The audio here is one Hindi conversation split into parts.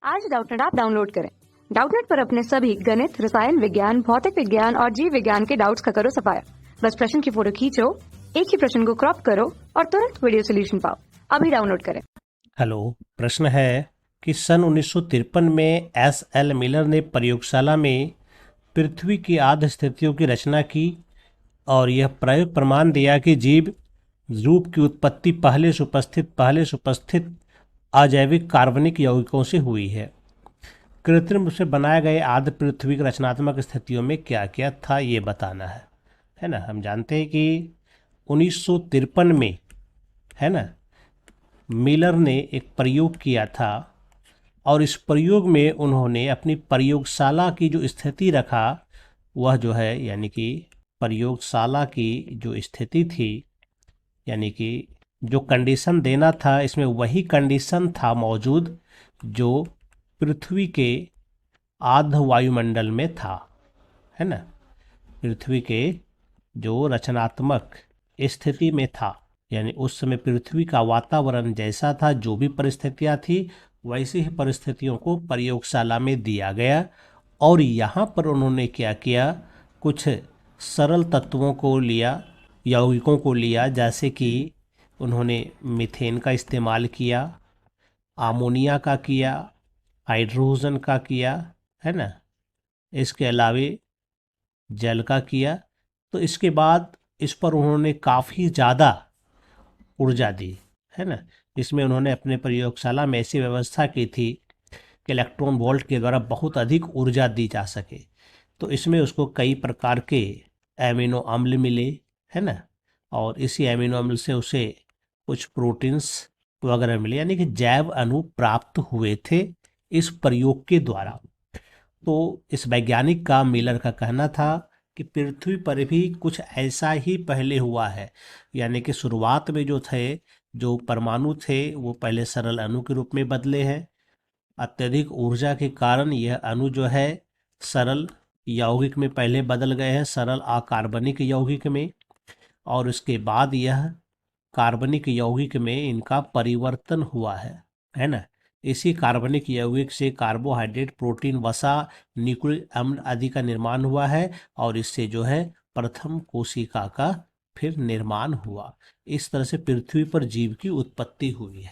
आज डाउटनेट ऐप डाउनलोड करें। डाउटनेट पर अपने सभी गणित, रसायन विज्ञान, भौतिक विज्ञान और जीव विज्ञान के डाउट्स का करो सफाया। बस प्रश्न की फोटो खींचो, एक ही प्रश्न को क्रॉप करो और तुरंत वीडियो सोल्यूशन पाओ। अभी डाउनलोड करें। हेलो, प्रश्न है कि सन 1953 में एस.एल. मिलर ने प्रयोगशाला में पृथ्वी की आध स्थितियों की रचना की और यह प्रयोग प्रमाण दिया कि जीव रूप की उत्पत्ति पहले से उपस्थित अजैविक कार्बनिक यौगिकों से हुई है। कृत्रिम रूप से बनाए गए आदि पृथ्वी की रचनात्मक स्थितियों में क्या क्या था ये बताना है ना। हम जानते हैं कि 1953 में, है ना, मिलर ने एक प्रयोग किया था और इस प्रयोग में उन्होंने अपनी प्रयोगशाला की जो स्थिति रखा वह जो है, यानी कि प्रयोगशाला की जो स्थिति थी, यानी कि जो कंडीशन देना था, इसमें वही कंडीशन था मौजूद जो पृथ्वी के आध वायुमंडल में था, है ना। पृथ्वी के जो रचनात्मक स्थिति में था, यानी उस समय पृथ्वी का वातावरण जैसा था, जो भी परिस्थितियां थी वैसी ही परिस्थितियों को प्रयोगशाला में दिया गया और यहाँ पर उन्होंने क्या किया, कुछ सरल तत्वों को लिया, यौगिकों को लिया, जैसे कि उन्होंने मीथेन का इस्तेमाल किया, अमोनिया का किया, हाइड्रोजन का किया, है ना, इसके अलावे जल का किया। तो इसके बाद इस पर उन्होंने काफ़ी ज़्यादा ऊर्जा दी, है ना। इसमें उन्होंने अपने प्रयोगशाला में ऐसी व्यवस्था की थी कि इलेक्ट्रॉन वोल्ट के द्वारा बहुत अधिक ऊर्जा दी जा सके। तो इसमें उसको कई प्रकार के एमिनो अम्ल मिले, है ना, और इसी एमिनो अम्ल से उसे कुछ प्रोटीन्स वगैरह मिले, यानी कि जैव अणु प्राप्त हुए थे इस प्रयोग के द्वारा। तो इस वैज्ञानिक का, मिलर का कहना था कि पृथ्वी पर भी कुछ ऐसा ही पहले हुआ है, यानी कि शुरुआत में जो थे, जो परमाणु थे, वो पहले सरल अणु के रूप में बदले हैं। अत्यधिक ऊर्जा के कारण यह अणु जो है सरल यौगिक में पहले बदल गए हैं, सरल अकार्बनिक यौगिक में, और उसके बाद यह कार्बनिक यौगिक में इनका परिवर्तन हुआ है ना। इसी कार्बनिक यौगिक से कार्बोहाइड्रेट, प्रोटीन, वसा, न्यूक्लिक अम्ल आदि का निर्माण हुआ है और इससे जो है प्रथम कोशिका का फिर निर्माण हुआ। इस तरह से पृथ्वी पर जीव की उत्पत्ति हुई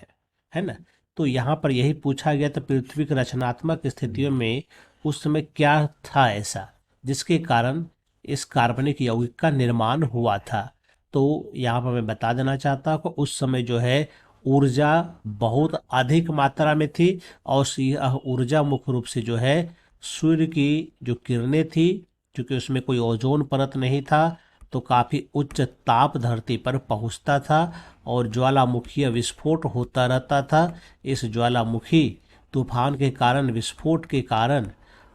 है ना। तो यहाँ पर यही पूछा गया था, पृथ्वी की रचनात्मक स्थितियों में उस समय क्या था ऐसा जिसके कारण इस कार्बनिक यौगिक का निर्माण हुआ था। तो यहाँ पर मैं बता देना चाहता हूँ कि उस समय जो है ऊर्जा बहुत अधिक मात्रा में थी और यह ऊर्जा मुख्य रूप से जो है सूर्य की जो किरणें थी, क्योंकि उसमें कोई ओजोन परत नहीं था, तो काफ़ी उच्च ताप धरती पर पहुंचता था और ज्वालामुखीय विस्फोट होता रहता था। इस ज्वालामुखी तूफान के कारण, विस्फोट के कारण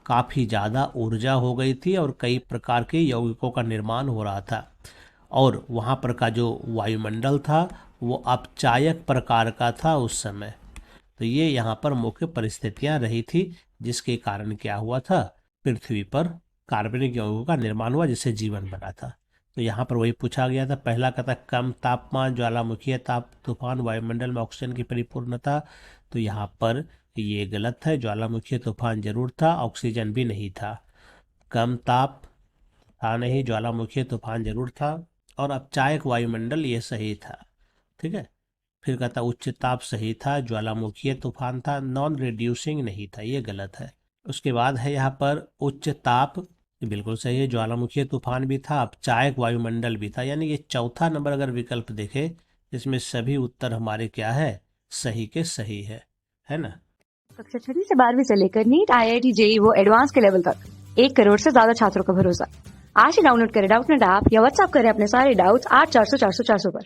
काफ़ी ज़्यादा ऊर्जा हो गई थी और कई प्रकार के यौगिकों का निर्माण हो रहा था और वहाँ पर का जो वायुमंडल था वो अपचायक प्रकार का था उस समय। तो ये यहाँ पर मुख्य परिस्थितियाँ रही थी जिसके कारण क्या हुआ था, पृथ्वी पर कार्बनिक यौगिकों का निर्माण हुआ जिससे जीवन बना था। तो यहाँ पर वही पूछा गया था, पहला कहता कम तापमान, ज्वालामुखीय ताप, तूफान, वायुमंडल में ऑक्सीजन की परिपूर्णता। तो यहाँ पर ये गलत है, ज्वालामुखीय तूफान जरूर था, ऑक्सीजन भी नहीं था। कम ताप था नहीं, ज्वालामुखीय तूफान जरूर था और अपचायक वायुमंडल ये सही था, ठीक है। फिर कहता उच्च ताप सही था, ज्वालामुखीय तूफान था, नॉन रिड्यूसिंग नहीं था, ये गलत है। उसके बाद है यहाँ पर उच्च ताप, बिल्कुल सही है, ज्वालामुखीय तूफान भी था, अपचायक वायुमंडल भी था, यानी ये चौथा नंबर अगर विकल्प देखे इसमें सभी उत्तर हमारे क्या है, सही के सही है ना। कक्षा 6 से 12वीं से लेकर नीट, IIT, JEE वो एडवांस के लेवल तक 1 करोड़ से ज्यादा छात्रों का भरोसा। आज ही डाउनलोड करें डाउटनेट ऐप या व्हाट्सएप करें अपने सारे डाउट्स 8400 400 400 पर।